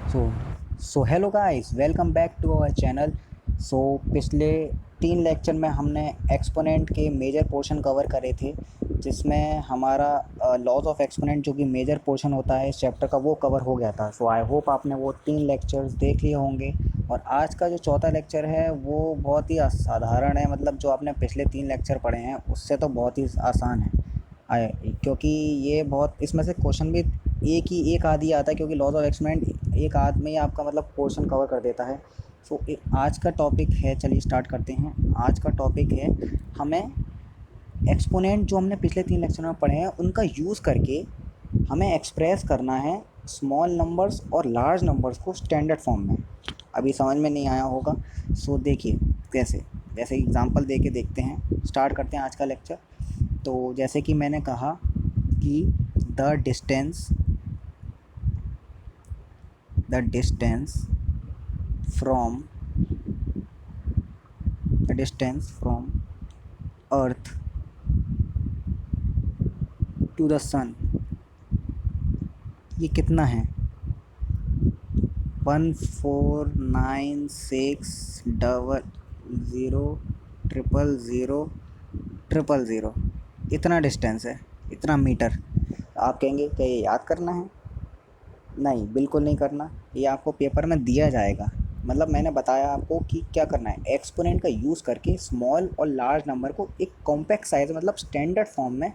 So so hello guys, welcome back to our channel. So पिछले 3 lecture में हमने exponent के मेजर पोर्शन कवर करे थे, जिसमें हमारा लॉज ऑफ एक्सपोनेंट जो कि मेजर पोर्शन होता है इस चैप्टर का वो कवर हो गया था। सो आई होप आपने वो 3 लेक्चर्स देख लिए होंगे। और आज का जो चौथा लेक्चर है वो बहुत ही असाधारण है, मतलब जो आपने पिछले 3 लेक्चर पढ़े हैं उससे तो बहुत ही आसान है। क्योंकि ये बहुत इसमें से क्वेश्चन भी एक आध ही आता है, क्योंकि लॉज ऑफ एक्सपेरिमेंट एक आध में ही आपका मतलब पोर्शन कवर कर देता है। सो आज का टॉपिक है, चलिए स्टार्ट करते हैं। आज का टॉपिक है, हमें एक्सपोनेंट जो हमने पिछले 3 लेक्चर में पढ़े हैं उनका यूज़ करके हमें एक्सप्रेस करना है स्मॉल नंबर्स और लार्ज नंबर्स को स्टैंडर्ड फॉर्म में। अभी समझ में नहीं आया होगा। सो देखिए कैसे, जैसे एग्जांपल दे के देखते हैं। स्टार्ट करते हैं आज का लेक्चर। तो जैसे कि मैंने कहा कि the distance the distance from from earth to the sun, ये कितना है? 1496000000, इतना डिस्टेंस है, इतना मीटर। आप कहेंगे क्या ये याद करना है? नहीं, बिल्कुल नहीं करना। ये आपको पेपर में दिया जाएगा। मतलब मैंने बताया आपको कि क्या करना है, एक्सपोनेंट का यूज़ करके स्मॉल और लार्ज नंबर को एक कॉम्पैक्ट साइज मतलब स्टैंडर्ड फॉर्म में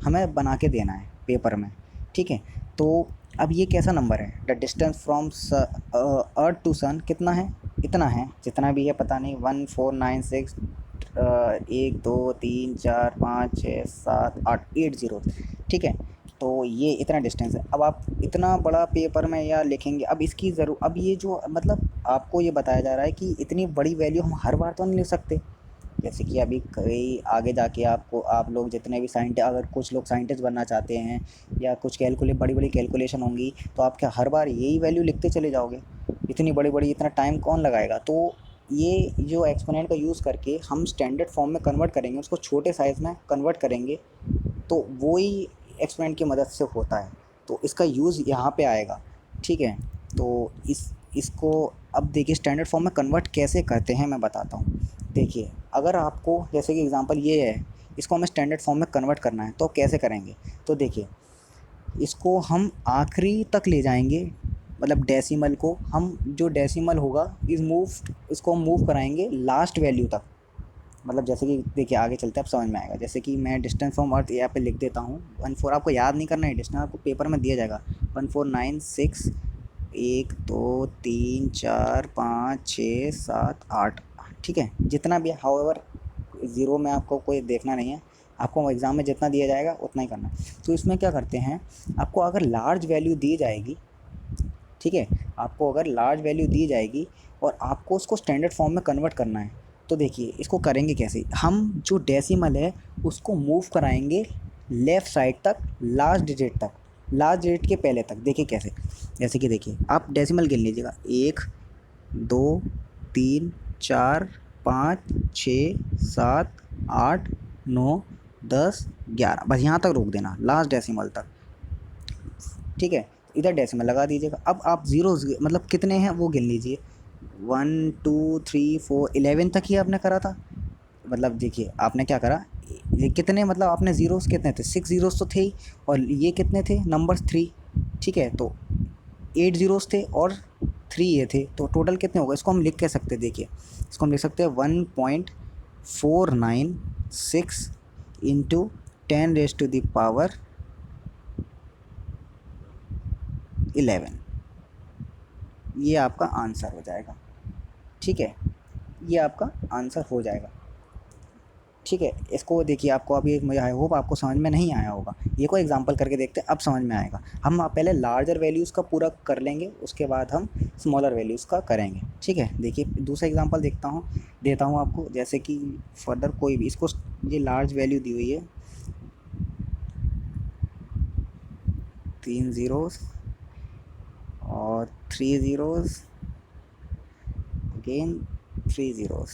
हमें बना के देना है पेपर में। ठीक है। तो अब ये कैसा नंबर है? The distance from earth to sun कितना है? इतना है, जितना भी है पता नहीं, 1496 1 2 3 4 5 6 7 8 8 जीरो। ठीक है। तो ये इतना डिस्टेंस है। अब आप इतना बड़ा पेपर में या लिखेंगे, अब इसकी अब ये जो मतलब आपको ये बताया जा रहा है कि इतनी बड़ी वैल्यू हम हर बार तो नहीं लिख सकते। जैसे कि अभी कई आगे जाके आपको, आप लोग जितने भी अगर कुछ लोग साइंटिस्ट बनना चाहते हैं या कुछ बड़ी बड़ी कैलकुलेशन होंगी, तो आप क्या हर बार यही वैल्यू लिखते चले जाओगे? इतनी बड़ी बड़ी, इतना टाइम कौन लगाएगा? तो ये जो एक्सपोनेंट का यूज़ करके हम स्टैंडर्ड फॉर्म में कन्वर्ट करेंगे, उसको छोटे साइज़ में कन्वर्ट करेंगे, तो वो ही एक्सपोनेंट की मदद से होता है। तो इसका यूज़ यहाँ पे आएगा। ठीक है। तो इसको अब देखिए स्टैंडर्ड फॉर्म में कन्वर्ट कैसे करते हैं मैं बताता हूँ। देखिए, अगर आपको जैसे कि एग्ज़ाम्पल ये है, इसको हमें स्टैंडर्ड फॉर्म में कन्वर्ट करना है तो कैसे करेंगे? तो देखिए, इसको हम आखिरी तक ले जाएंगे, मतलब डेसिमल को हम, जो डेसिमल होगा इस मूव इसको हम मूव कराएंगे लास्ट वैल्यू तक। मतलब जैसे कि देखिए आगे चलते हैं, अब समझ में आएगा। जैसे कि मैं डिस्टेंस फ्रॉम अर्थ यहाँ पे लिख देता हूँ 14। आपको याद नहीं करना है, डिस्टेंस आपको पेपर में दिया जाएगा। 1496 1 2 3 4 5 6 7 8। ठीक है, जितना भी, हाउएवर ज़ीरो में आपको कोई देखना नहीं है, आपको एग्ज़ाम में जितना दिया जाएगा उतना ही करना है। तो इसमें क्या करते हैं, आपको अगर लार्ज वैल्यू दी जाएगी, ठीक है, आपको अगर लार्ज वैल्यू दी जाएगी और आपको उसको स्टैंडर्ड फॉर्म में कन्वर्ट करना है, तो देखिए इसको करेंगे कैसे। हम जो डेसिमल है उसको मूव कराएंगे लेफ़्ट साइड तक, लास्ट डिजिट तक, लास्ट डिजिट के पहले तक। देखिए कैसे, जैसे कि देखिए आप डेसिमल गिन लीजिएगा, 1 2 3 4 5 6 7 8 9 10 11, बस यहाँ तक रोक देना, लास्ट डेसिमल तक। ठीक है, इधर डेसिमल लगा दीजिएगा। अब आप ज़ीरोज़ मतलब कितने हैं वो गिन लीजिए। 1 2 3 4 11 तक ही आपने करा था। मतलब देखिए आपने क्या करा, ये कितने, मतलब आपने ज़ीरोज़ कितने थे? 6 ज़ीरोज़ तो थे ही, और ये कितने थे नंबर्स? 3। ठीक है, तो 8 ज़ीरोज़ थे और 3 ये थे, तो टोटल कितने हो गए? इसको हम लिख कह सकते हैं, देखिए इसको हम लिख सकते हैं 1.496 इंटू 10⁻11। ये आपका आंसर हो जाएगा। ठीक है, ये आपका आंसर हो जाएगा। ठीक है, इसको देखिए, आपको अभी मुझे आई होप आपको समझ में नहीं आया होगा। ये कोई एग्जांपल करके देखते हैं, अब समझ में आएगा। हम पहले लार्जर वैल्यूज़ का पूरा कर लेंगे, उसके बाद हम स्मॉलर वैल्यूज़ का करेंगे। ठीक है, देखिए दूसरा एग्जांपल देता हूँ आपको। जैसे कि फर्दर कोई भी, इसको ये लार्ज वैल्यू दी हुई है, 3 ज़ीरोज़ और 3 ज़ीरोज़, अगेन 3 ज़ीरोज़,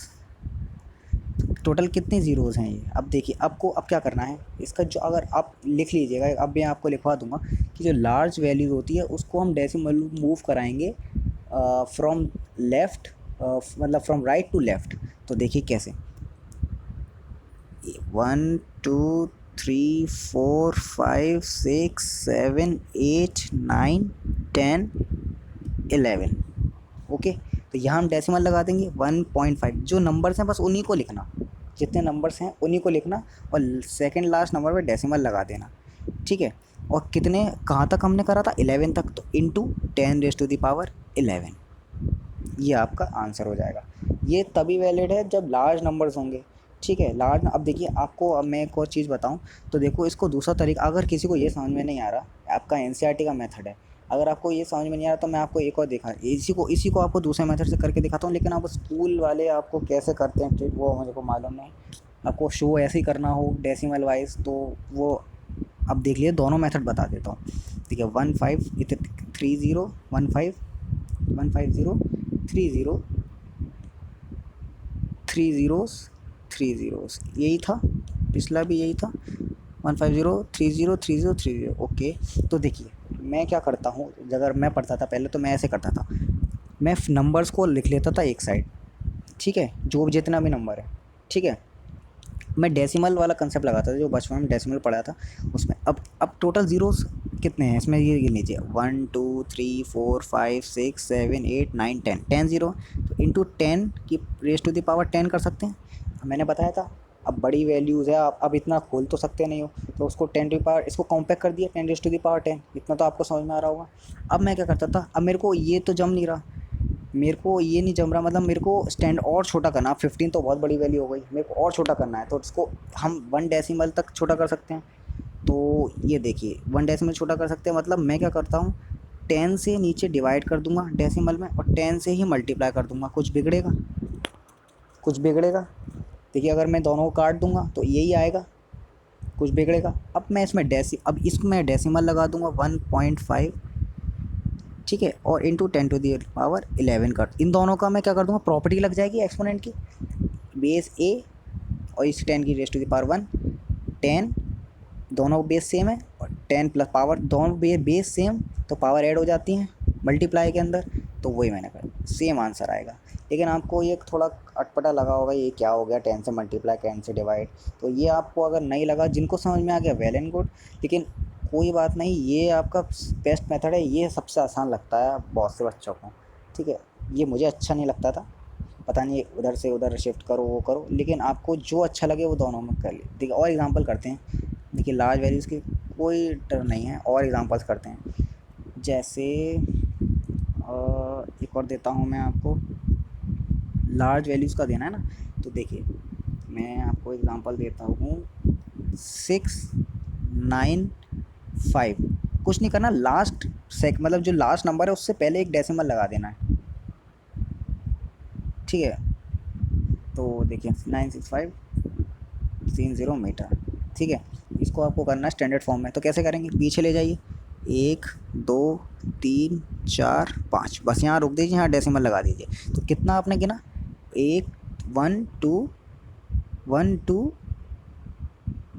टोटल कितने ज़ीरोज़ हैं ये। अब देखिए आपको अब क्या करना है, इसका जो अगर आप लिख लीजिएगा, अब मैं आपको लिखवा दूँगा कि जो लार्ज वैल्यूज़ होती है उसको हम डेसिमल मूव कराएँगे फ्रॉम लेफ़्ट, मतलब फ्रॉम राइट टू लेफ़्ट। तो देखिए कैसे, 1 2 3 4 5 6 7 8 9 10 11। ओके, तो यहाँ हम डेसिमल लगा देंगे 1.5। जो नंबर्स हैं बस उन्हीं को लिखना, जितने नंबर्स हैं उन्हीं को लिखना, और सेकंड लास्ट नंबर पे डेसिमल लगा देना। ठीक है, और कितने कहाँ तक हमने करा था, 11 तक, तो इंटू 10⁻11, ये आपका आंसर हो जाएगा। ये तभी वैलिड है जब लार्ज नंबर्स होंगे। ठीक है, लार्ज। अब देखिए आपको, अब मैं एक और चीज़ बताऊं, तो देखो इसको दूसरा तरीका, अगर किसी को ये समझ में नहीं आ रहा, आपका एनसीईआरटी का मेथड है, अगर आपको ये समझ में नहीं आ रहा तो मैं आपको एक और इसी को आपको दूसरे मेथड से करके दिखाता हूँ। लेकिन आप स्कूल वाले आपको कैसे करते हैं ट्रीट, वो मुझे को मालूम नहीं। आपको शो ऐसे ही करना हो डेसिमल वाइज, तो वो अब देख लिए, दोनों मेथड बता देता हूँ। ठीक है, 1530 150 30 3 ज़ीरोस 3 ज़ीरोस, यही था, पिछला भी यही था, 150 30 30 30। ओके, तो देखिए मैं क्या करता हूँ, अगर मैं पढ़ता था पहले तो मैं ऐसे करता था, मैं नंबर्स को लिख लेता था एक साइड। ठीक है, जो जितना भी नंबर है, ठीक है, मैं डेसिमल वाला कंसेप्ट लगाता था, जो बचपन में डेसिमल पढ़ा था उसमें। अब टोटल ज़ीरोस कितने हैं इसमें, ये गिन लीजिए, 1 2 3 4 5 6 7 8 9 10, 10 ज़ीरो, तो इंटू 10 की रेस टू द पावर 10 कर सकते हैं, मैंने बताया था। अब बड़ी वैल्यूज़ है, आप अब इतना खोल तो सकते नहीं हो, तो उसको 10 टू पावर, इसको कॉम्पैक्ट कर दिया, 10 रेस टू द पावर 10, इतना तो आपको समझ में आ रहा होगा। अब मैं क्या करता था, अब मेरे को ये तो जम नहीं रहा, मेरे को ये नहीं जम रहा, मतलब मेरे को स्टैंड और छोटा करना। 15 तो बहुत बड़ी वैल्यू हो गई, मेरे को और छोटा करना है, तो इसको हम 1 डेसिमल तक छोटा कर सकते हैं। तो ये देखिए 1 डेसिमल छोटा कर सकते हैं, मतलब मैं क्या करता हूँ, 10 से नीचे डिवाइड कर दूंगा डेसिमल में, और 10 से ही मल्टीप्लाई कर दूंगा। कुछ बिगड़ेगा, कुछ बिगड़ेगा, देखिए अगर मैं दोनों को काट दूंगा तो यही आएगा, कुछ बिगड़ेगा। अब मैं इसमें अब इसमें डेसिमल लगा दूंगा 1.5, ठीक है, और इंटू 10 टू दी पावर 11 कर, इन दोनों का मैं क्या कर दूंगा, प्रॉपर्टी लग जाएगी एक्सपोनेंट की, बेस ए और इस 10 की रेस टू दी पावर 1, 10, दोनों बेस सेम है, और 10 प्लस पावर, दोनों बेस सेम, तो पावर ऐड हो जाती हैं मल्टीप्लाई के अंदर, तो वही मैंने कहा, सेम आंसर आएगा। लेकिन आपको ये थोड़ा अटपटा लगा होगा, ये क्या हो गया, 10 से मल्टीप्लाई 10 से डिवाइड, तो ये आपको अगर नहीं लगा, जिनको समझ में आ गया वेल एंड गुड, लेकिन कोई बात नहीं, ये आपका बेस्ट मेथड है, ये सबसे आसान लगता है बहुत से बच्चों को। ठीक है, ये मुझे अच्छा नहीं लगता था, पता नहीं उधर से उधर शिफ्ट करो वो करो, लेकिन आपको जो अच्छा लगे वो दोनों में कर ले। देखिए और एग्जांपल करते हैं, देखिए लार्ज वैल्यूज़ की कोई डर नहीं है, और एग्जांपल्स करते हैं, जैसे एक और देता हूँ मैं आपको, लार्ज वैल्यूज़ का देना है ना, तो देखिए मैं आपको एग्जांपल देता हूँ, 695, कुछ नहीं करना, लास्ट मतलब जो लास्ट नंबर है उससे पहले एक डेसिमल लगा देना है। ठीक है, तो देखिए 96530 मीटर। ठीक है, इसको आपको करना है स्टैंडर्ड फॉर्म में, तो कैसे करेंगे, पीछे ले जाइए, 1 2 3 4 5, बस यहाँ रुक दीजिए, यहाँ डेसिमल लगा दीजिए। तो कितना आपने गिना, 1 1 2 1 2,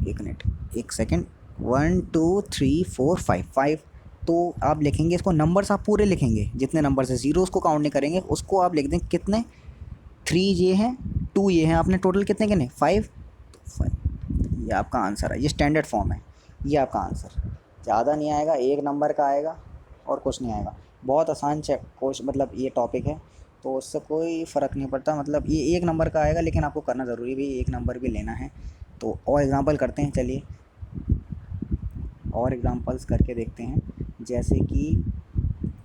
एक मिनट, एक सेकेंड, 1 2 3 4 5 5, तो आप लिखेंगे इसको, नंबर्स आप पूरे लिखेंगे, जितने नंबर्स है, ज़ीरोज़ को काउंट नहीं करेंगे, उसको आप लिख दें कितने, 3 ये हैं, 2 ये हैं, आपने टोटल कितने गिने, 5, तो 5, ये आपका आंसर है, ये स्टैंडर्ड फॉर्म है, ये आपका आंसर। ज़्यादा नहीं आएगा, एक नंबर का आएगा और कुछ नहीं आएगा, बहुत आसान कोश मतलब ये टॉपिक है, तो उससे कोई फ़र्क नहीं पड़ता, मतलब ये एक नंबर का आएगा, लेकिन आपको करना ज़रूरी भी, एक नंबर भी लेना है। तो और एग्ज़ाम्पल करते हैं, चलिए और एग्ज़ाम्पल्स करके देखते हैं, जैसे कि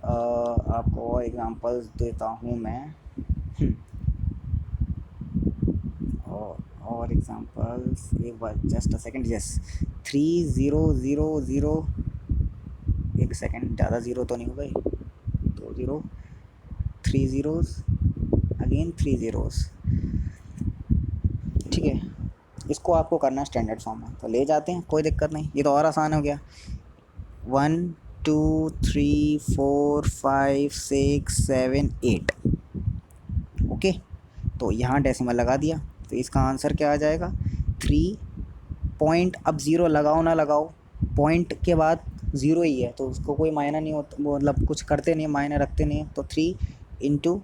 आपको और एग्ज़ाम्पल्स देता हूँ मैं, और एग्जांपल्स, एक बार जस्ट अ सेकंड, यस, 3000, एक सेकंड, ज़्यादा ज़ीरो तो नहीं हो गए, 2 0 3 ज़ीरोज़, अगेन 3 ज़ीरोज़। ठीक है, इसको आपको करना है स्टैंडर्ड फॉर्म में, तो ले जाते हैं, कोई दिक्कत नहीं, ये तो और आसान हो गया, 1 2 3 4 5 6 7 8। ओके, तो यहाँ डेसिमल लगा दिया, तो इसका आंसर क्या आ जाएगा 3 पॉइंट, अब ज़ीरो लगाओ ना लगाओ, पॉइंट के बाद ज़ीरो ही है तो उसको कोई मायना नहीं होता, मतलब कुछ करते नहीं, मायने रखते नहीं है। तो 3 इंटू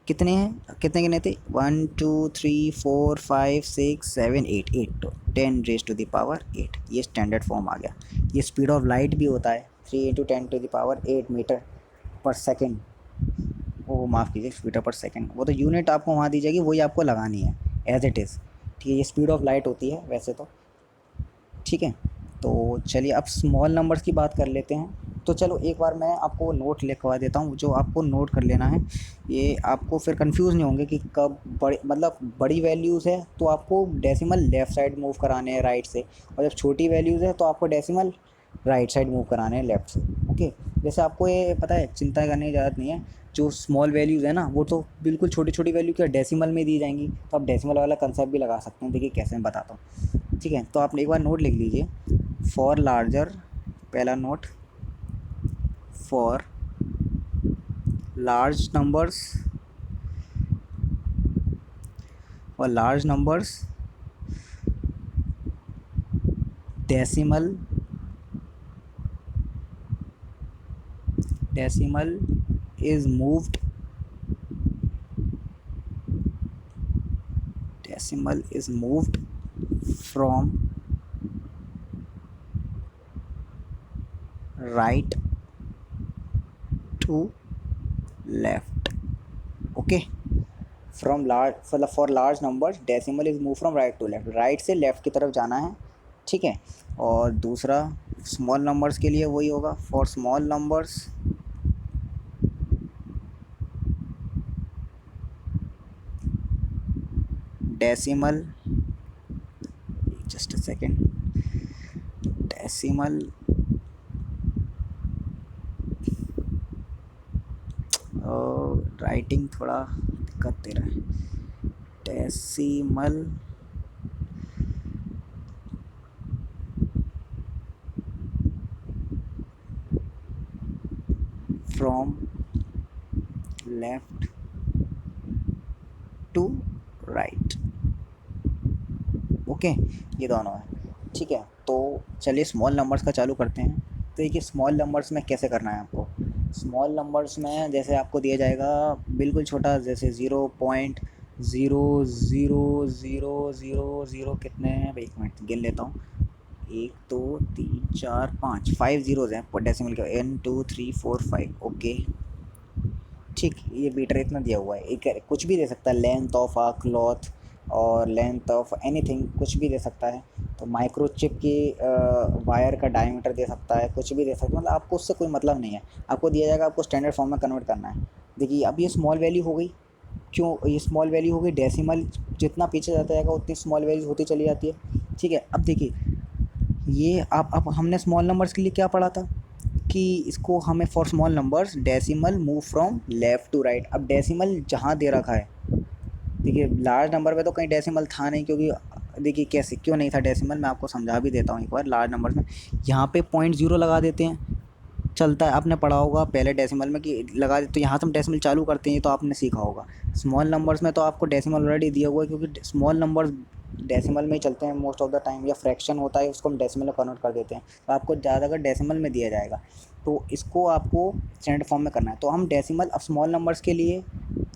कितने हैं, कितने गिने थे 1 2 3 4 5 6 7 8, 8 तो 10⁻8, ये स्टैंडर्ड फॉर्म आ गया। ये स्पीड ऑफ लाइट भी होता है 3 × 10⁸ मीटर पर सेकेंड, वो माफ़ कीजिए मीटर पर सेकेंड, वो तो यूनिट आपको वहाँ दी जाएगी, वही आपको लगानी है एज इट इज़। ठीक है, ये स्पीड ऑफ लाइट होती है वैसे तो। ठीक है, तो चलिए अब स्मॉल नंबर्स की बात कर लेते हैं। तो चलो एक बार मैं आपको नोट लिखवा देता हूँ, जो आपको नोट कर लेना है, ये आपको फिर कंफ्यूज नहीं होंगे कि कब बड़ी, मतलब बड़ी वैल्यूज़ है तो आपको डेसिमल लेफ़्ट साइड मूव कराने हैं राइट से, और जब छोटी वैल्यूज़ है तो आपको डेसिमल राइट साइड मूव कराने हैं लेफ़्ट से। ओके, जैसे आपको ये पता है, चिंता करने की ज़रूरत नहीं है, जो स्मॉल वैल्यूज़ है ना वो तो बिल्कुल छोटी छोटी वैल्यू क्या डेसिमल में दी जाएंगी, तो आप डेसिमल वाला कंसेप्ट भी लगा सकते हैं। देखिए कैसे मैं बताता हूँ। ठीक है, तो आप एक बार नोट लिख लीजिए, फॉर लार्जर, पहला नोट, फॉर लार्ज नंबर्स, और large numbers decimal is moved, decimal is moved from right to left. Okay, from large, मतलब for large numbers decimal is move from right to left, right से left की तरफ जाना है। ठीक है, और दूसरा स्मॉल नंबर्स के लिए वही होगा, for small numbers decimal, just a second, decimal writing थोड़ा दिक्कत दे रहा है, decimal from left to right. Okay, ये दोनों है। ठीक है, तो चलिए स्मॉल नंबर्स का चालू करते हैं। तो देखिए स्मॉल नंबर्स में कैसे करना है आपको। स्मॉल नंबर्स में जैसे आपको दिया जाएगा बिल्कुल छोटा, जैसे 0.00000 कितने हैं भाई, एक मिनट गिन लेता हूँ, 1 2 3 4 5, 5 ज़ीरोज़ हैं डेसिमल के, 1 2 3 4 5। ओके, ठीक, ये बीटर इतना दिया हुआ है, एक कुछ भी दे सकता है, लेंथ ऑफ आ क्लॉथ और लेंथ ऑफ एनीथिंग, कुछ भी दे सकता है। तो माइक्रोचिप की वायर का डायमीटर दे सकता है, कुछ भी दे सकता है, मतलब आपको उससे कोई मतलब नहीं है, आपको दिया जाएगा, आपको स्टैंडर्ड फॉर्म में कन्वर्ट करना है। देखिए अब ये स्मॉल वैल्यू हो गई, क्यों ये स्मॉल वैल्यू हो गई, डेसिमल जितना पीछे जाता जाएगा उतनी स्मॉल वैल्यू होती चली जाती है। ठीक है, अब देखिए ये आप, अब हमने स्मॉल नंबर्स के लिए क्या पढ़ा था कि इसको हमें for small numbers decimal move from left to right. अब डेसिमल जहाँ दे रखा है, देखिए लार्ज नंबर पे तो कहीं डेसिमल था नहीं, क्योंकि देखिए कैसे क्यों नहीं था डेसिमल, मैं आपको समझा भी देता हूँ एक बार। लार्ज नंबर्स में यहाँ पे 0.0 लगा देते हैं, चलता है, आपने पढ़ा होगा पहले डेसिमल में कि लगा दे, तो यहाँ से हम डेसिमल चालू करते हैं, तो आपने सीखा होगा। स्मॉल नंबर्स में तो आपको डेसिमल ऑलरेडी दिया हुआ है, क्योंकि स्मॉल नंबर्स डेसिमल में ही चलते हैं मोस्ट ऑफ द टाइम, या फ्रैक्शन होता है उसको हम डेसिमल में कन्वर्ट कर देते हैं, तो आपको ज़्यादातर डेसिमल में दिया जाएगा, तो इसको आपको स्टैंडर्ड फॉर्म में करना है। तो हम डेसिमल, अब स्मॉल नंबर्स के लिए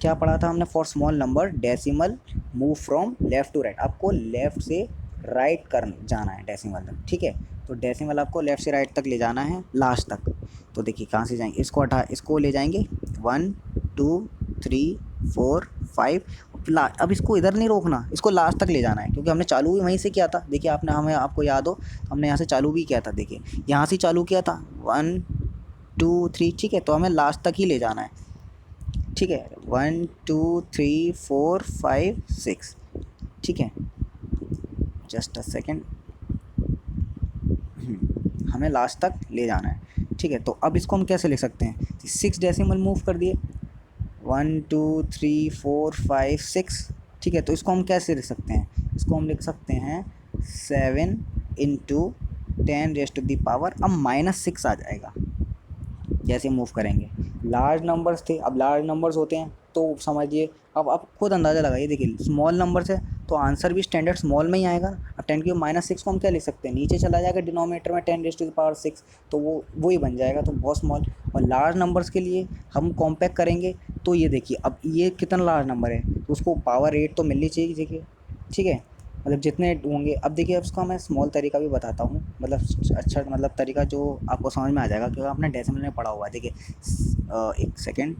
क्या पढ़ा था हमने, for small number decimal move from left to right, आपको लेफ़्ट से राइट कर जाना है डेसिमल तक। ठीक है, तो डेसिमल आपको लेफ़्ट से राइट तक ले जाना है, लास्ट तक। तो देखिए कहाँ से जाएंगे, इसको ले जाएंगे 1 2 3 4 5, अब इसको इधर नहीं रोकना, इसको लास्ट तक ले जाना है, क्योंकि हमने चालू भी वहीं से किया था। देखिए आपने, हमें आपको याद हो, हमने यहाँ से चालू भी किया था, देखिए यहाँ से चालू किया था 1 2 3। ठीक है, तो हमें लास्ट तक ही ले जाना है। ठीक है, 1 2 3 4 5 6। ठीक है, जस्ट अ सेकेंड, हमें लास्ट तक ले जाना है। ठीक है, तो अब इसको हम कैसे लिख सकते हैं, 6 डेसिमल मूव कर दिए, 1 2 3 4 5 6। ठीक है, तो इसको हम कैसे लिख सकते हैं, इसको हम लिख सकते हैं 7 × 10⁻, अब -6 आ जाएगा जैसे मूव करेंगे। लार्ज नंबर्स थे, अब लार्ज नंबर्स होते हैं तो समझिए, अब आप खुद अंदाज़ा लगाइए, देखिए स्मॉल नंबर्स है तो आंसर भी स्टैंडर्ड स्मॉल में ही आएगा। अब 10⁻⁻6 को हम क्या लिख सकते हैं, नीचे चला जाएगा डिनोमिनेटर में 10⁻⁶, तो वो ही बन जाएगा, तो बहुत स्मॉल। और लार्ज नंबर्स के लिए हम कॉम्पैक्ट करेंगे, तो ये देखिए अब ये कितना लार्ज नंबर है, तो उसको पावर 8 तो मिलनी चाहिए, देखिए ठीक है, मतलब जितने होंगे। अब देखिए अब इसका मैं स्मॉल तरीका भी बताता हूँ, मतलब अच्छा मतलब तरीका जो आपको समझ में आ जाएगा, क्योंकि आपने डेसिमल में पढ़ा हुआ है। देखिए एक सेकेंड,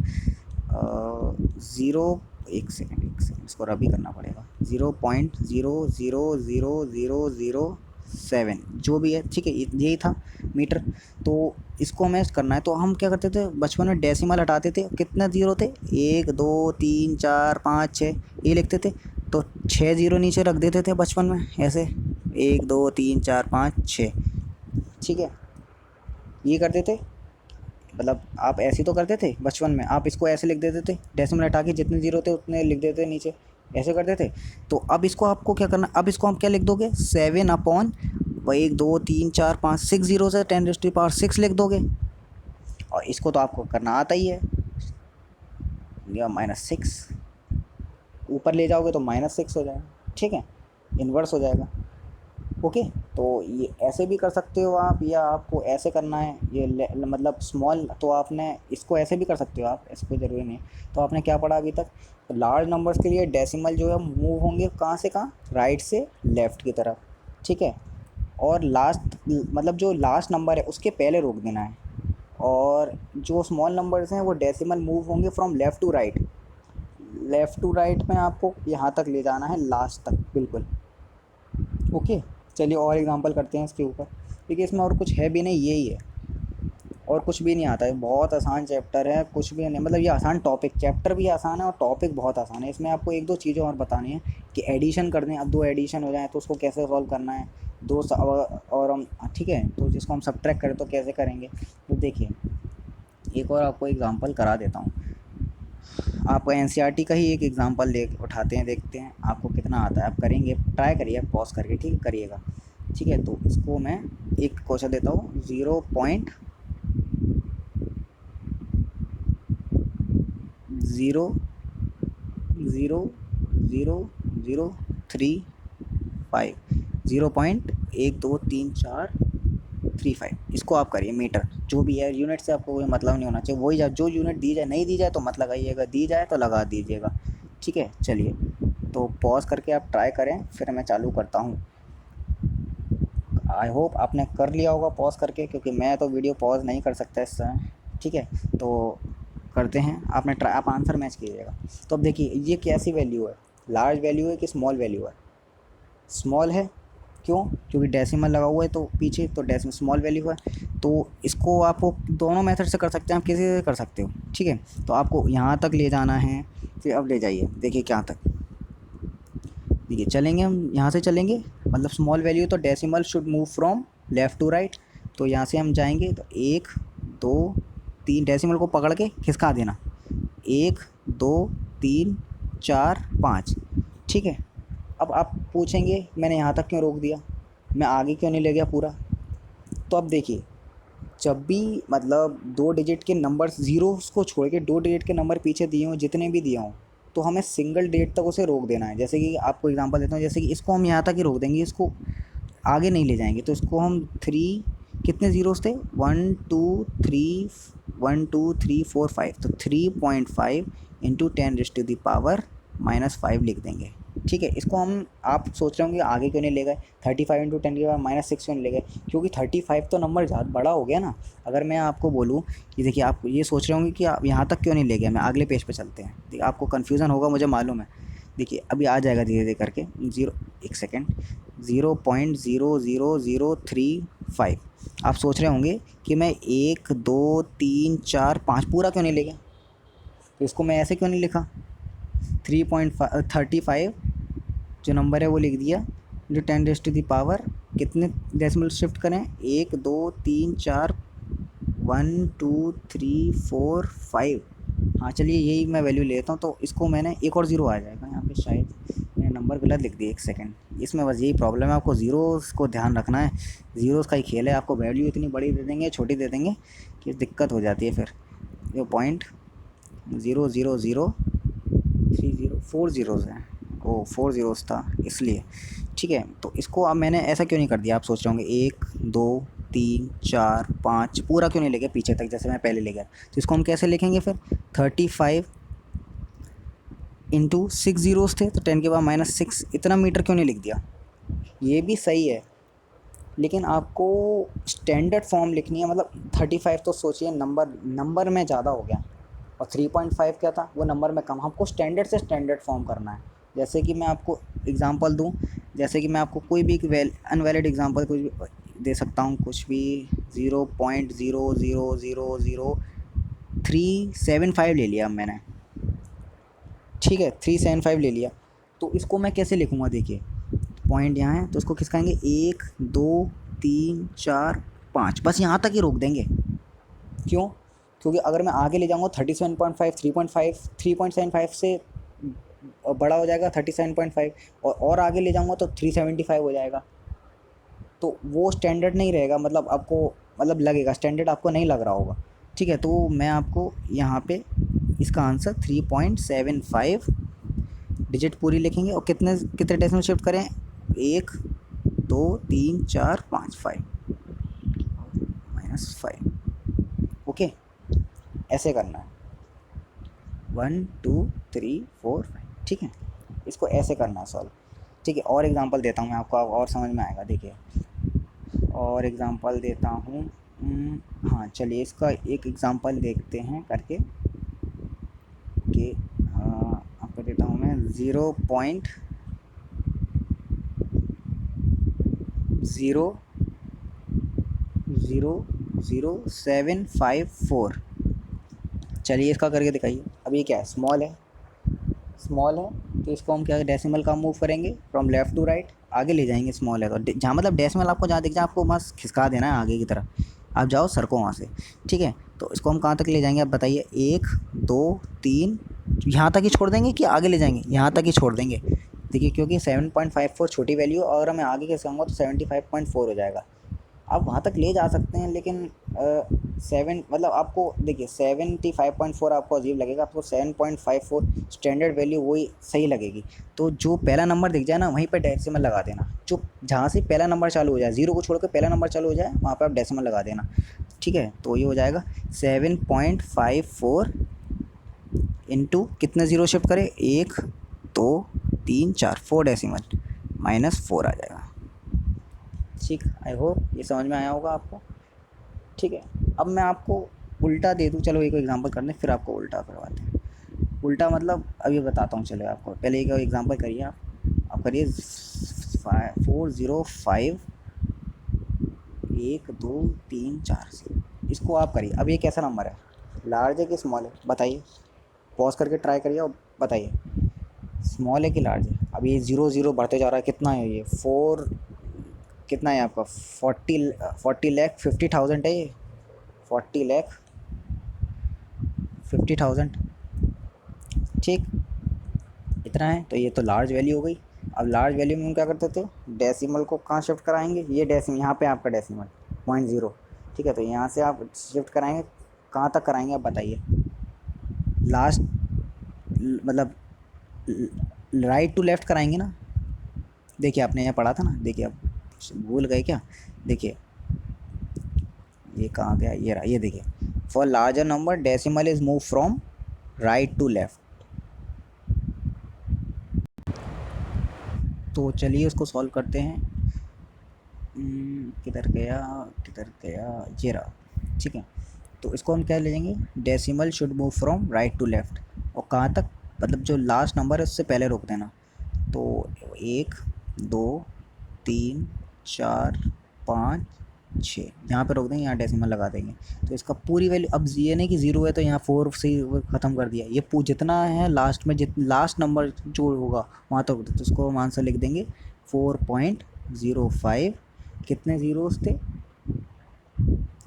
ज़ीरो, एक सेकेंड इसको रबी करना पड़ेगा, 0.0000007 जो भी है, ठीक है, यही था मीटर। तो इसको हमें करना है, तो हम क्या करते थे बचपन में, डेसिमल हटाते थे, कितने ज़ीरो थे, 1 2 3 4 5 6, ये लिखते थे, तो 6 ज़ीरो नीचे रख देते थे बचपन में ऐसे, 1 2 3 4 5 6, ठीक है, ये करते थे। मतलब आप ऐसे तो करते थे बचपन में, आप इसको ऐसे लिख देते थे, डेसिमल हटा के जितने ज़ीरो थे उतने लिख देते थे नीचे, ऐसे करते थे। तो अब इसको आपको क्या करना, अब इसको हम क्या लिख दोगे, 7/1 2 3 4 5 6 ज़ीरो से 10⁻⁶ लिख दोगे। और इसको तो आपको करना आता ही है, या -6 ऊपर ले जाओगे तो -6 हो जाएगा, ठीक है, इन्वर्स हो जाएगा। ओके, तो ये ऐसे भी कर सकते हो आप, या आपको ऐसे करना है, ये मतलब स्मॉल, तो आपने इसको ऐसे भी कर सकते हो आप, इसको ज़रूरी नहीं है। तो आपने क्या पढ़ा अभी तक, तो लार्ज नंबर्स के लिए डेसिमल जो है मूव होंगे कहाँ से कहाँ, राइट से लेफ़्ट की तरफ, ठीक है। और लास्ट मतलब जो लास्ट नंबर है उसके पहले रोक देना है। और जो स्मॉल नंबर्स हैं वो डेसिमल मूव होंगे from left to right, left to right में आपको यहाँ तक ले जाना है, लास्ट तक बिल्कुल। ओके, चलिए और एग्जांपल करते हैं इसके ऊपर। देखिए इसमें और कुछ है भी नहीं, यही है, और कुछ भी नहीं आता है, बहुत आसान चैप्टर है, कुछ भी नहीं, मतलब ये आसान टॉपिक, चैप्टर भी आसान है और टॉपिक बहुत आसान है। इसमें आपको एक दो चीज़ें और बतानी है कि एडिशन करने, अब दो एडिशन हो जाए तो उसको कैसे सॉल्व करना है, और हम, ठीक है, तो जिसको हम सब्ट्रैक्ट करें तो कैसे करेंगे। तो देखिए एक और आपको एग्ज़ाम्पल करा देता हूँ, आपको एनसीईआरटी का ही एक एग्ज़ाम्पल ले उठाते हैं, देखते हैं आपको कितना आता है। आप करेंगे, ट्राई करिए पॉज करके, ठीक है, करिएगा, ठीक है। तो इसको मैं एक क्वेश्चन देता हूँ, 0.0000035, 0.123435, इसको आप करिए मीटर, जो भी है यूनिट से आपको कोई मतलब नहीं होना चाहिए, वही जो यूनिट दी जाए, नहीं दी जाए तो मत लगाइएगा, दी जाए तो लगा दीजिएगा, ठीक है। चलिए तो पॉज करके आप ट्राई करें, फिर मैं चालू करता हूँ। आई होप आपने कर लिया होगा पॉज करके, क्योंकि मैं तो वीडियो पॉज नहीं कर सकता इस समय, ठीक है। तो करते हैं, आपने ट्राई, आप आंसर मैच कीजिएगा। तो अब देखिए ये कैसी वैल्यू है, लार्ज वैल्यू है कि स्मॉल वैल्यू है, स्मॉल है, क्यों, क्योंकि डेसिमल लगा हुआ है तो पीछे, तो डेसिमल स्मॉल वैल्यू है। तो इसको आपको दोनों मेथड से कर सकते हैं, आप किसी से कर सकते हो, ठीक है। तो आपको यहाँ तक ले जाना है, फिर अब ले जाइए, देखिए क्या तक, देखिए चलेंगे हम यहाँ से चलेंगे, मतलब स्मॉल वैल्यू तो decimal should move from left to right, तो यहाँ से हम जाएंगे तो 1 2 3, डेसिमल को पकड़ के खिसका देना, 1 2 3 4 5, ठीक है। अब आप पूछेंगे मैंने यहाँ तक क्यों रोक दिया, मैं आगे क्यों नहीं ले गया पूरा। तो अब देखिए जब भी मतलब 2 डिजिट के नंबर्स, ज़ीरोस को छोड़ के 2 डिजिट के नंबर पीछे दिए हों, जितने भी दिए हों, तो हमें सिंगल डिजिट तक उसे रोक देना है। जैसे कि आपको एग्जांपल देता हूँ, जैसे कि इसको हम यहाँ तक ही रोक देंगे, इसको आगे नहीं ले जाएंगे। तो इसको हम 3, कितने ज़ीरोस थे, 1 2 3, 1 2 3 4 5, तो 3.5 इंटू 10⁻⁻5 लिख देंगे, ठीक है। इसको हम, आप सोच रहे होंगे आगे क्यों नहीं ले गए, 35 इंटू 10⁻�6 क्यों नहीं ले गए, क्योंकि 35 तो नंबर ज़्यादा बड़ा हो गया ना। अगर मैं आपको बोलूँ कि देखिए, आप ये सोच रहे होंगे कि आप यहाँ तक क्यों नहीं ले गए, मैं अगले पेज पे चलते हैं, देखिए आपको कन्फ्यूज़न होगा, मुझे मालूम है। देखिए अभी आ जाएगा धीरे धीरे करके, ज़ीरो, एक सेकेंड, 0.00035, आप सोच रहे होंगे कि मैं 1 2 3 4 5 पूरा क्यों नहीं ले गया, तो इसको मैं ऐसे क्यों नहीं लिखा, 3.35 जो नंबर है वो लिख दिया, जो 10⁻⁻, कितने डेसिमल शिफ्ट करें, 1 2 3 4, 1 2 3 4 5, हाँ चलिए यही मैं वैल्यू लेता हूँ। तो इसको मैंने, एक और ज़ीरो आ जाएगा यहाँ पे, शायद मैंने नंबर गलत लिख दिया, एक सेकंड, इसमें बस यही प्रॉब्लम है, आपको ज़ीरोस को ध्यान रखना है, ज़ीरोस का ही खेल है, आपको वैल्यू इतनी बड़ी दे देंगे, छोटी दे देंगे कि दिक्कत हो जाती है फिर। ये 0.00030, 4 ज़ीरोज़ हैं, ओ 4 ज़ीरोज़ था इसलिए। ठीक है, तो इसको अब मैंने ऐसा क्यों नहीं कर दिया, आप सोच रहे होंगे 1 2 3 4 5 पूरा क्यों नहीं ले गया पीछे तक जैसे मैं पहले ले गया। तो इसको हम कैसे लिखेंगे फिर, 35 इंटू 6 ज़ीरोज़ थे तो 10 के बाद -6, इतना मीटर क्यों नहीं लिख दिया। ये भी सही है, लेकिन आपको स्टैंडर्ड फॉर्म लिखनी है, मतलब 35 तो सोचिए नंबर नंबर में ज़्यादा हो गया, और 3.5 क्या था वो नंबर में कम। हमको स्टैंडर्ड से स्टैंडर्ड फॉर्म करना है। जैसे कि मैं आपको एग्ज़ाम्पल दूं, जैसे कि मैं आपको कोई भी अनवैलिड एग्ज़ाम्पल कुछ भी दे सकता हूं, कुछ भी 0.0000375 ले लिया मैंने, ठीक है 375 ले लिया। तो इसको मैं कैसे लिखूँगा, देखिए पॉइंट यहाँ है तो इसको किस कहेंगे, 1 2 3 4 5, बस यहाँ तक ही रोक देंगे। क्यों, क्योंकि अगर मैं आगे ले जाऊँगा 37.5 3.75 से बड़ा हो जाएगा 37.5, और आगे ले जाऊँगा तो 375 हो जाएगा। तो वो स्टैंडर्ड नहीं रहेगा, मतलब आपको मतलब लगेगा स्टैंडर्ड, आपको नहीं लग रहा होगा। ठीक है, तो मैं आपको यहाँ पे इसका आंसर 3.75 डिजिट पूरी लिखेंगे, और कितने कितने डेसिमल शिफ्ट करें, 1 2 3 4 5 5 -5। ओके, ऐसे करना है 1 2 3 4 5, ठीक है, इसको ऐसे करना है सॉल्व। ठीक है, और एग्जांपल देता हूँ मैं आपको, और समझ में आएगा। देखिए और एग्जांपल देता हूँ, हाँ चलिए इसका एक एग्जांपल देखते हैं करके कि आपको देता हूँ मैं 0.00754। चलिए इसका करके दिखाइए। अब ये क्या है, स्मॉल है, स्मॉल है तो इसको हम क्या डेसिमल का मूव करेंगे फ्रॉम लेफ़्ट टू राइट, आगे ले जाएंगे। स्मॉल है तो जहाँ मतलब डेसिमल आपको जहाँ दिख जाए आपको बस खिसका देना है आगे की तरफ, आप जाओ सरको वहाँ से। ठीक है, तो इसको हम कहाँ तक ले जाएंगे आप बताइए, 1 2 3, यहाँ तक ही छोड़ देंगे कि आगे ले जाएंगे, यहाँ तक ही छोड़ देंगे। देखिए क्योंकि 7.54 छोटी वैल्यू, और अगर मैं आगे कैसे आऊँगा तो 75.4 हो जाएगा। आप वहाँ तक ले जा सकते हैं, लेकिन 7 मतलब आपको देखिए 75.4 आपको अजीब लगेगा, आपको 7.54 स्टैंडर्ड वैल्यू वही सही लगेगी। तो जो पहला नंबर दिख जाए ना वहीं पर डेसिमल लगा देना, जो जहाँ से पहला नंबर चालू हो जाए, ज़ीरो को छोड़ कर पहला नंबर चालू हो जाए वहाँ पर आप डेसिमल लगा देना। ठीक है, तो ये हो जाएगा 7.54 इंटू कितने ज़ीरो शिफ्ट करें, 1 2 3 4 4 डेसिमल -4 आ जाएगा। ठीक, आई होप ये समझ में आया होगा आपको। ठीक है, अब मैं आपको उल्टा दे दूँ, चलो एक एग्जांपल करने फिर आपको उल्टा करवाते हैं। उल्टा मतलब अब ये बताता हूँ, चलो आपको पहले एक एग्जांपल करिए आप करिए 405 1 2 3 4 से, इसको आप करिए। अब ये कैसा नंबर है, लार्ज है कि स्मॉल है बताइए, पॉज करके ट्राई करिए और बताइए स्मॉल है कि लार्ज है। अब ये 0 0 बढ़ते जा रहा है, कितना है ये 4, कितना है आपका 40 लाख 50,000 है ये, 40 लाख 50,000। ठीक, इतना है तो ये तो लार्ज वैल्यू हो गई। अब लार्ज वैल्यू में हम क्या करते थे, डेसिमल को कहाँ शिफ्ट कराएंगे, ये डेसिमल यहाँ पे आपका डेसिमल 0.0। ठीक है, तो यहाँ से आप शिफ्ट कराएंगे, कहाँ तक कराएंगे आप बताइए, लास्ट मतलब राइट टू लेफ़्ट कराएंगे ना। देखिए आपने यहाँ पढ़ा था ना, देखिए आप भूल गए क्या, देखिए ये कहाँ गया, ये रहा, ये देखिए for larger number decimal is move from right to left. तो चलिए उसको सॉल्व करते हैं। किधर गया किधर गया, ये रहा। ठीक है, तो इसको हम क्या ले जाएंगे, decimal should move from right to left, और कहाँ तक, मतलब जो लास्ट नंबर है उससे पहले रोक देना। तो 1 2 3 4 5 6 यहाँ पे रोक देंगे, यहाँ डेसिमल लगा देंगे। तो इसका पूरी वैल्यू, अब ये नहीं कि ज़ीरो है तो यहाँ 4 से ख़त्म कर दिया, ये जितना है लास्ट में, लास्ट नंबर जो होगा वहाँ तक तो उसको हम आंसर लिख देंगे 4.05। कितने ज़ीरोज़ थे,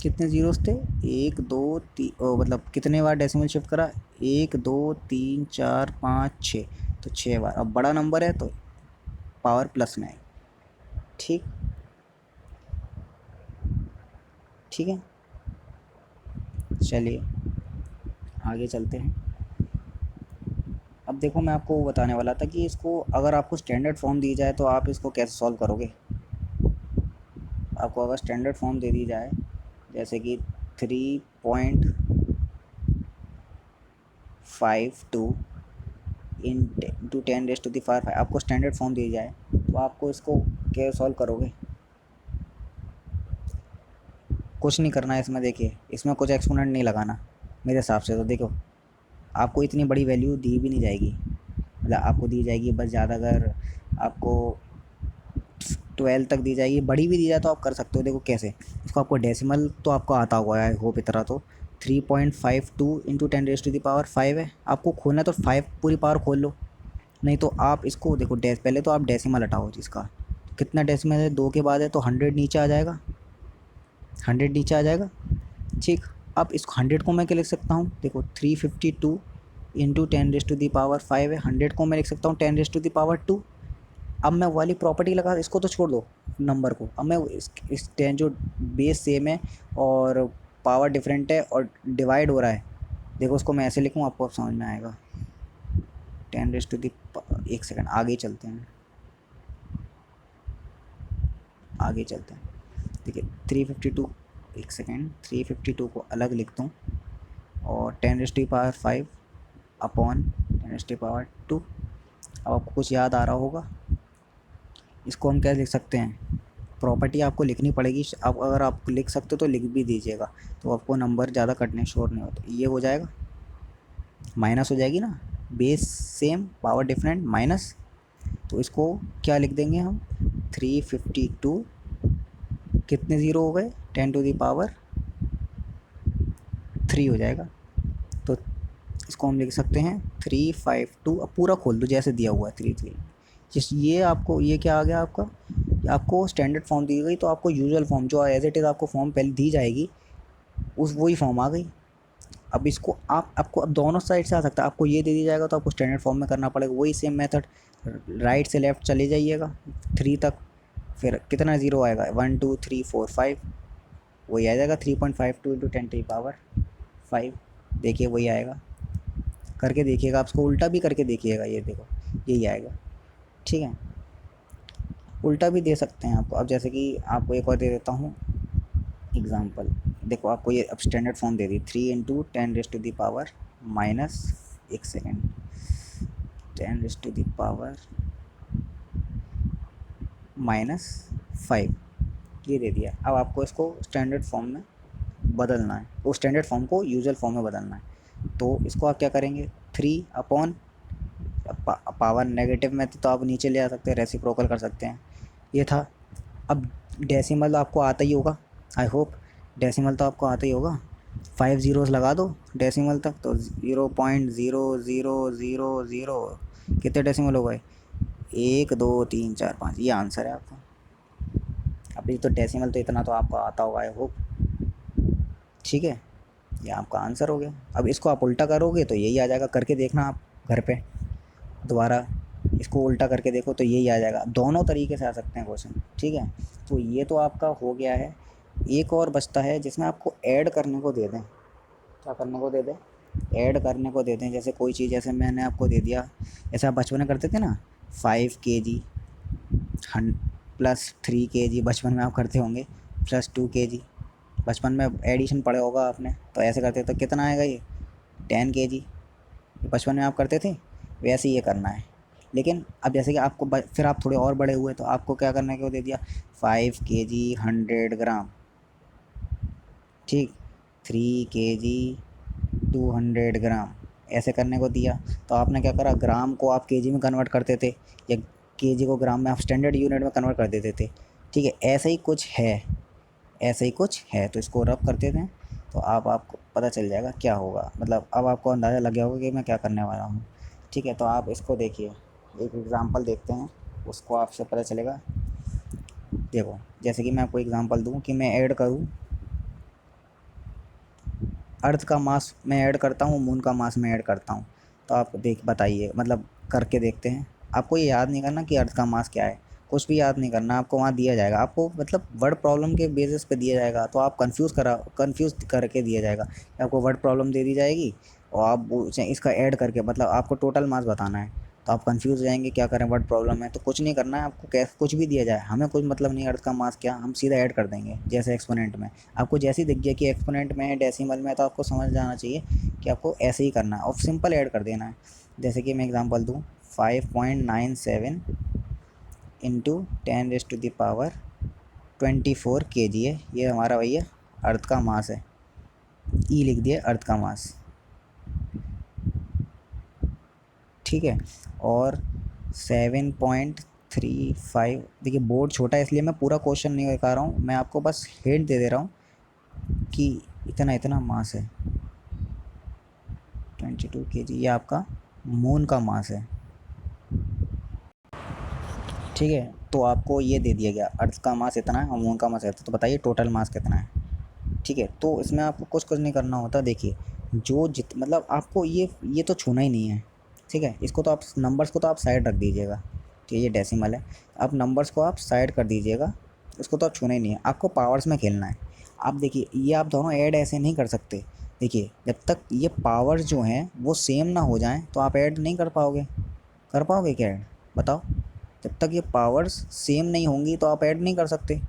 कितने ज़ीरोज़ थे, 1 2 3, मतलब कितने बार डेसिमल शिफ्ट करा, 1 2 3 4 5 6, तो 6 बार। अब बड़ा नंबर है तो पावर प्लस में आएगी। ठीक, ठीक है, चलिए आगे चलते हैं। अब देखो मैं आपको वो बताने वाला था कि इसको अगर आपको स्टैंडर्ड फॉर्म दी जाए तो आप इसको कैसे सॉल्व करोगे। आपको अगर स्टैंडर्ड फॉर्म दे दी जाए जैसे कि 3.52 इंटू 10⁵, आपको स्टैंडर्ड फॉर्म दी जाए तो आपको इसको कैसे सॉल्व करोगे। कुछ नहीं करना है इसमें, देखिए इसमें कुछ एक्सपोनेंट नहीं लगाना मेरे हिसाब से। तो देखो आपको इतनी बड़ी वैल्यू दी भी नहीं जाएगी, मतलब आपको दी जाएगी बस ज़्यादा, अगर आपको 12 तक दी जाएगी, बड़ी भी दी जाए तो आप कर सकते हो। देखो कैसे, इसको आपको डेसिमल तो आपको आता होगा आई होप इतना तो। 3.52 इंटू 10⁵ है, आपको खोलना है तो 5 पूरी पावर खोल लो, नहीं तो आप इसको देखो पहले तो आप डेसिमल हटाओ जिसका, कितना डेसिमल है 2 के बाद है तो 100 नीचे आ जाएगा, 100 नीचे आ जाएगा। ठीक, अब इसको 100 को मैं क्या लिख सकता हूँ, देखो 352 इंटू 10⁵ है, 100 को मैं लिख सकता हूँ 10⁵2। अब मैं वाली प्रॉपर्टी लगा, इसको तो छोड़ दो नंबर को, अब मैं इस 10 जो बेस सेम है और पावर डिफरेंट है और डिवाइड हो रहा है, देखो उसको मैं ऐसे लिखूँ आपको अब समझ में आएगा। 10⁵, एक सेकंड आगे चलते हैं, आगे चलते हैं। देखिए 352, एक सेकेंड 352 को अलग लिख दूँ और 10⁵ अपॉन 10⁵2। अब आपको कुछ याद आ रहा होगा, इसको हम क्या लिख सकते हैं, प्रॉपर्टी आपको लिखनी पड़ेगी। अब अगर आप लिख सकते हो तो लिख भी दीजिएगा, तो आपको नंबर ज़्यादा कटने शोर नहीं होते। ये हो जाएगा, माइनस हो जाएगी ना, base same power different minus, तो इसको क्या लिख देंगे हम 352, कितने ज़ीरो हो गए 10⁵3 हो जाएगा। तो इसको हम लिख सकते हैं 352, अब पूरा खोल दो जैसे दिया हुआ है 33। जिस ये आपको ये क्या आ गया आपका, आपको स्टैंडर्ड फॉर्म दी गई तो आपको यूजुअल फॉर्म जो एज इट इज़ आपको फॉर्म पहले दी जाएगी उस वही फॉर्म आ गई। अब इसको आपको अब दोनों साइड से आ सकता है, आपको ये दे दिया जाएगा तो आपको स्टैंडर्ड फॉर्म में करना पड़ेगा, वही सेम मेथड, राइट से लेफ़्ट चले जाइएगा 3 तक, फिर कितना ज़ीरो आएगा 1 2 3 4 5, वही आ जाएगा 3.52 इंटू 10⁵5, देखिए वही आएगा। करके देखिएगा, आप इसको उल्टा भी करके देखिएगा, ये देखो यही आएगा। ठीक है, उल्टा भी दे सकते हैं आपको। अब जैसे कि आपको एक और दे देता हूँ एग्ज़ाम्पल, देखो आपको ये अब स्टैंडर्ड फॉर्म दे दी 3 इंटू 10⁻⁻, एक सेकेंड 10⁻⁻5 ये दे दिया। अब आपको इसको स्टैंडर्ड फॉर्म में बदलना है, वो स्टैंडर्ड फॉर्म को यूजुअल फॉर्म में बदलना है। तो इसको आप क्या करेंगे 3 अपॉन पावर नेगेटिव में तो आप नीचे ले आ सकते हैं, रेसिप्रोकल कर सकते हैं, ये था। अब डेसिमल आपको आता ही होगा आई होप, डेसिमल तो आपको आता ही होगा, 5 ज़ीरोज़ लगा दो डेसिमल तक तो 0.0000, कितने डेसिमल हो गए 1 2 3 4 5, ये आंसर है आपका। अभी तो डेसिमल तो इतना तो आपको आता होगा आई होप। ठीक है, ये आपका आंसर हो गया। अब इसको आप उल्टा करोगे तो यही आ जाएगा, करके देखना आप घर पे दोबारा, इसको उल्टा करके देखो तो यही आ जाएगा। दोनों तरीके से आ सकते हैं क्वेश्चन। ठीक है, तो ये तो आपका हो गया है। एक और बचता है जिसमें आपको ऐड करने को दे दें, क्या करने को दे दें, ऐड करने को दे दें। जैसे कोई चीज़, जैसे मैंने आपको दे दिया, जैसे आप बचपन में करते थे ना 5 kg प्लस 3 kg, बचपन में आप करते होंगे, प्लस 2 kg, बचपन में एडिशन पढ़ा होगा आपने, तो ऐसे करते तो कितना आएगा ये 10 kg, बचपन में आप करते थे, वैसे ही ये करना है। लेकिन अब जैसे कि आपको फिर आप थोड़े और बड़े हुए तो आपको क्या करने को दे दिया 5 kg 100 ग्राम, ठीक, 3 kg 200 ग्राम, ऐसे करने को दिया। तो आपने क्या करा, ग्राम को आप केजी में कन्वर्ट करते थे या केजी को ग्राम में आप स्टैंडर्ड यूनिट में कन्वर्ट कर देते थे। ठीक है, ऐसा ही कुछ है, ऐसा ही कुछ है। तो इसको रब करते थे तो आपको पता चल जाएगा क्या होगा, मतलब अब आपको अंदाज़ा लग गया होगा कि मैं क्या करने वाला हूँ। ठीक है, तो आप इसको देखिए, एक एग्ज़ाम्पल देखते हैं, उसको आपसे पता चलेगा। देखो जैसे कि मैं आपको एग्ज़ाम्पल दूँ कि मैं ऐड करूँ, अर्थ का मास मैं ऐड करता हूँ, मून का मास मैं ऐड करता हूँ, तो आप बताइए, मतलब करके देखते हैं। आपको ये याद नहीं करना कि अर्थ का मास क्या है, कुछ भी याद नहीं करना, आपको वहाँ दिया जाएगा, आपको मतलब वर्ड प्रॉब्लम के बेसिस पे दिया जाएगा, तो आप कंफ्यूज करके दिया जाएगा। आपको वर्ड प्रॉब्लम दे दी जाएगी और आप इसका ऐड करके मतलब आपको टोटल मास बताना है, तो आप कंफ्यूज हो जाएंगे क्या करें, व्हाट प्रॉब्लम है। तो कुछ नहीं करना है आपको, कैसे कुछ भी दिया जाए हमें कुछ मतलब नहीं, अर्थ का मास क्या, हम सीधा ऐड कर देंगे जैसे एक्सपोनेंट में। आपको जैसे ही दिख गया कि एक्सपोनेंट में है, डेसिमल में है, तो आपको समझ जाना चाहिए कि आपको ऐसे ही करना है और सिंपल ऐड कर देना है। जैसे कि मैं एग्जांपल दूँ, 5.97 इंटू 10⁻24 kg है, ये हमारा भैया अर्थ का मास है। ई लिख दिया अर्थ का मास, ठीक है। और 7.35, देखिए बोर्ड छोटा है इसलिए मैं पूरा क्वेश्चन नहीं बता रहा हूँ, मैं आपको बस हिंट दे रहा हूँ कि इतना इतना मास है। 22 kg ये आपका मून का मास है, ठीक है। तो आपको ये दे दिया गया अर्थ का मास इतना है और मून का मास इतना है, तो बताइए टोटल मास कितना है, ठीक है। तो इसमें आपको कुछ नहीं करना होता। देखिए जो जित मतलब आपको ये तो छूना ही नहीं है, ठीक है। इसको तो आप नंबर्स को तो आप साइड रख दीजिएगा, ठीक है, ये डेसिमल है। आप नंबर्स को आप साइड कर दीजिएगा, इसको तो आप छूना ही नहीं है, आपको पावर्स में खेलना है। आप देखिए ये आप दोनों ऐड ऐसे नहीं कर सकते। देखिए जब तक ये पावर्स जो हैं वो सेम ना हो जाएं तो आप ऐड नहीं कर पाओगे। कर पाओगे क्या ऐड, बताओ। जब तक ये पावर्स सेम नहीं होंगी तो आप ऐड नहीं कर सकते,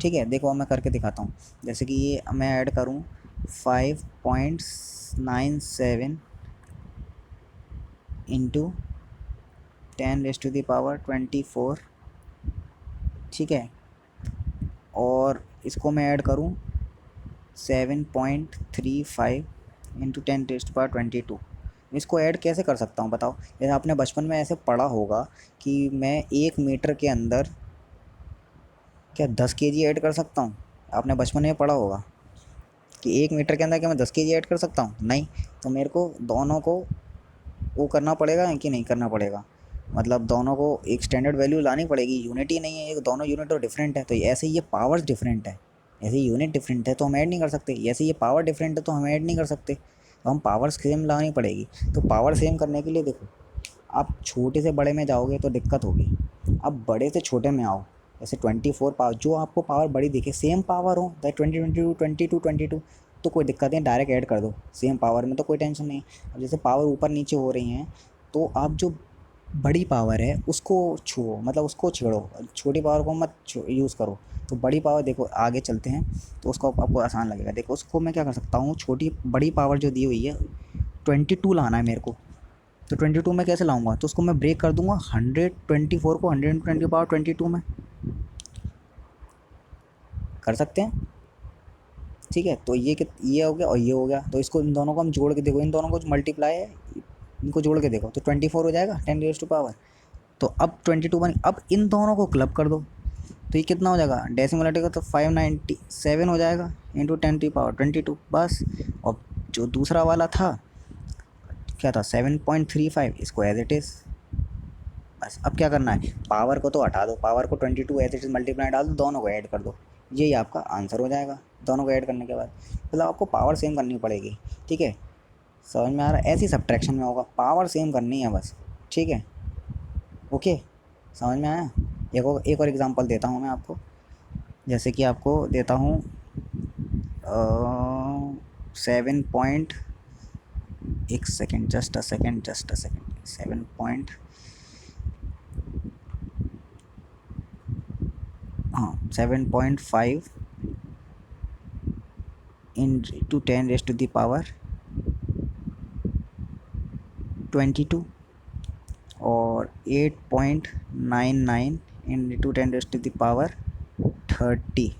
ठीक है। देखो मैं करके दिखाता हूँ। जैसे कि ये मैं ऐड करूँ 5.97 इंटू 10⁻24, ठीक है। और इसको मैं ऐड करूँ 7.35 इंटू 10⁻22। इसको ऐड कैसे कर सकता हूँ बताओ। जैसे आपने बचपन में ऐसे पढ़ा होगा कि मैं 1 मीटर के अंदर क्या 10 kg ऐड कर सकता हूँ। आपने बचपन में पढ़ा होगा कि 1 मीटर के अंदर क्या मैं 10 kg ऐड कर सकता हूँ, नहीं। तो मेरे को दोनों को वो करना पड़ेगा कि नहीं करना पड़ेगा, मतलब दोनों को एक स्टैंडर्ड वैल्यू लानी पड़ेगी। यूनिट ही नहीं है ये, दोनों यूनिट तो डिफरेंट है। तो ऐसे ही ये पावर्स डिफरेंट है, ऐसे ही यूनिट डिफरेंट है तो हम ऐड नहीं कर सकते, ऐसे ये पावर डिफरेंट है तो हम ऐड नहीं कर सकते, तो हम पावर सेम लानी पड़ेगी। तो पावर सेम करने के लिए देखो, आप छोटे से बड़े में जाओगे तो दिक्कत होगी, अब बड़े से छोटे में आओ। जैसे 24 पावर, जो आपको पावर बड़ी दिखे, सेम पावर हो, 22 तो कोई दिक्कत नहीं, डायरेक्ट ऐड कर दो सेम पावर में, तो कोई टेंशन नहीं। अब जैसे पावर ऊपर नीचे हो रही हैं तो आप जो बड़ी पावर है उसको छुओ, मतलब उसको छेड़ो, छोटी पावर को मत यूज़ करो। तो बड़ी पावर देखो, आगे चलते हैं तो उसको आपको आसान लगेगा। देखो उसको मैं क्या कर सकता हूँ, छोटी बड़ी पावर जो दी हुई है 22 लाना है मेरे को। तो 22 में कैसे लाऊंगा, तो उसको मैं ब्रेक कर दूंगा 124 को 120 पावर 22 में, कर सकते हैं, ठीक है। तो ये हो गया और ये हो गया, तो इसको इन दोनों को हम जोड़ के देखो, इन दोनों को मल्टीप्लाई है, इनको जोड़ के देखो तो 24 हो जाएगा 10⁻²। तो अब 22 बन, अब इन दोनों को क्लब कर दो तो ये कितना हो जाएगा, डेसिमल हटेगा तो 597 हो जाएगा इंटू 10⁻²2 बस। और जो दूसरा वाला था क्या था 7.35, इसको एज इट इज़। बस अब क्या करना है, पावर को तो हटा दो, पावर को 22 एज इट इज़ मल्टीप्लाई डाल दो, दोनों को ऐड कर दो, यही आपका आंसर हो जाएगा। दोनों को ऐड करने के बाद मतलब आपको पावर सेम करनी पड़ेगी, ठीक है। समझ में आ रहा है, ऐसी सब्ट्रैक्शन में होगा, पावर सेम करनी है बस, ठीक है। ओके, समझ में आया। एक और एग्जांपल देता हूँ मैं आपको, जैसे कि आपको देता हूँ 7 एक सेकेंड, जस्ट अ सेकेंड, 7 हाँ 7.5 इंटू 10⁻22 और 8.99 इंटू 10⁻30।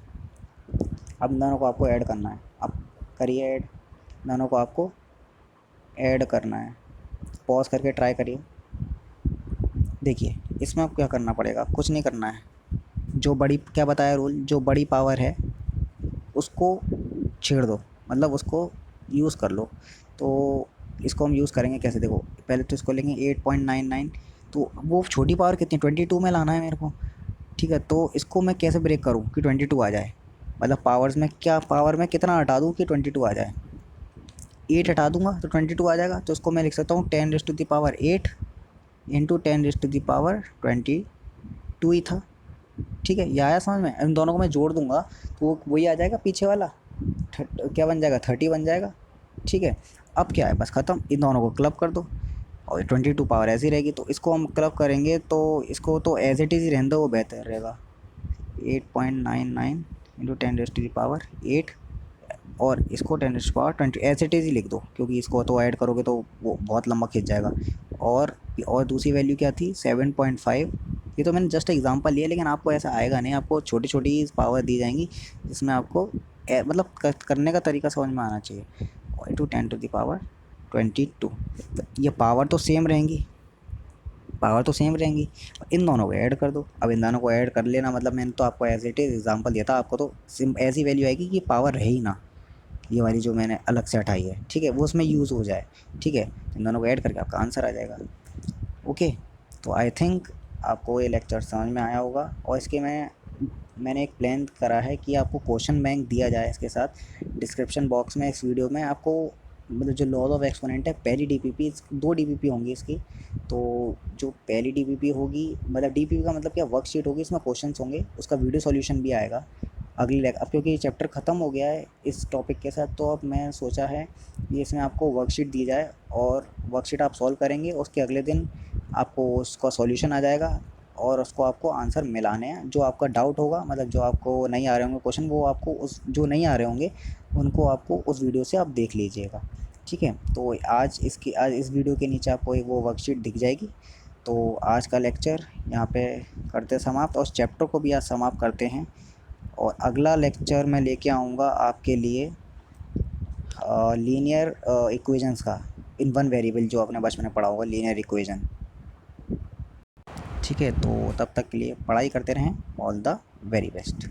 अब दोनों को आपको ऐड करना है, अब करिए ऐड, दोनों को आपको ऐड करना है। पॉज करके ट्राई करिए। देखिए इसमें आपको क्या करना पड़ेगा, कुछ नहीं करना है। जो बड़ी, क्या बताया रूल, जो बड़ी पावर है उसको छेड़ दो, मतलब उसको यूज़ कर लो। तो इसको हम यूज़ करेंगे कैसे, देखो पहले तो इसको लेंगे 8.99, तो वो छोटी पावर कितनी 22 में लाना है मेरे को, ठीक है। तो इसको मैं कैसे ब्रेक करूँ कि 22 आ जाए, मतलब पावर्स में क्या, पावर में कितना हटा दूँ कि 22 आ जाए। 8 हटा दूंगा तो 22 आ जाएगा, तो उसको मैं लिख सकता हूँ 10⁻8 इंटू 10⁻22 ही था, ठीक है। ये आया समझ में। इन दोनों को मैं जोड़ दूंगा तो वो वही आ जाएगा पीछे वाला, क्या बन जाएगा 30 बन जाएगा, ठीक है। अब क्या है, बस ख़त्म, इन दोनों को क्लब कर दो और 22 पावर ऐसी रहेगी। तो इसको हम क्लब करेंगे तो इसको तो एज इट इज़ ही रहने दो, वो बेहतर रहेगा। 8.99 इंटू 10⁻⁸ और इसको 10⁻20 एज इट इज़ ही लिख दो, क्योंकि इसको तो ऐड करोगे तो वो बहुत लंबा खिंच जाएगा। और दूसरी वैल्यू क्या थी, 7.5। ये तो मैंने जस्ट एग्जांपल लिया, लेकिन आपको ऐसा आएगा नहीं, आपको छोटी छोटी पावर दी जाएंगी जिसमें आपको मतलब करने का तरीका समझ में आना चाहिए। इंटू 10⁻22, ये पावर तो सेम रहेंगी, पावर तो सेम रहेंगी। इन दोनों को ऐड कर दो। अब इन दोनों को ऐड कर लेना मतलब मैंने तो आपको एज इट इज़ एग्जाम्पल दिया था, आपको तो सिम ऐसी वैल्यू आएगी कि पावर रहे ही ना, ये वाली जो मैंने अलग से हटाई है, ठीक है, वो उसमें यूज़ हो जाए। ठीक है, इन दोनों को ऐड करके आपका आंसर आ जाएगा। ओके, तो आई थिंक आपको ये लेक्चर समझ में आया होगा। और इसके मैंने एक प्लान करा है कि आपको क्वेश्चन बैंक दिया जाए इसके साथ। डिस्क्रिप्शन बॉक्स में इस वीडियो में आपको मतलब जो लॉज ऑफ एक्सपोनेंट है, पहली डीपीपी, 2 डीपीपी होंगी इसकी। तो जो पहली डीपीपी होगी, मतलब डीपीपी का मतलब क्या, वर्कशीट होगी, इसमें क्वेश्चंस होंगे, उसका वीडियो सॉल्यूशन भी आएगा अगली अब क्योंकि ये चैप्टर ख़त्म हो गया है इस टॉपिक के साथ, तो अब मैं सोचा है कि इसमें आपको वर्कशीट दी जाए और वर्कशीट आप सॉल्व करेंगे, उसके अगले दिन आपको उसका सॉल्यूशन आ जाएगा और उसको आपको आंसर मिलाने हैं। जो आपका डाउट होगा, मतलब जो आपको नहीं आ रहे होंगे क्वेश्चन, वो आपको उस जो नहीं आ रहे होंगे उनको आपको उस वीडियो से आप देख लीजिएगा। ठीक है, तो आज इस वीडियो के नीचे आपको एक वो वर्कशीट दिख जाएगी। तो आज का लेक्चर यहाँ पे करते समाप्त, और उस चैप्टर को भी आज समाप्त करते हैं। और अगला लेक्चर मैं लेके आऊँगा आपके लिए लीनियर इक्वेशंस का, इन वन वेरिएबल, जो आपने बचपन में पढ़ा होगा लीनियर इक्वेशन। ठीक है, तो तब तक के लिए पढ़ाई करते रहें। All the very best.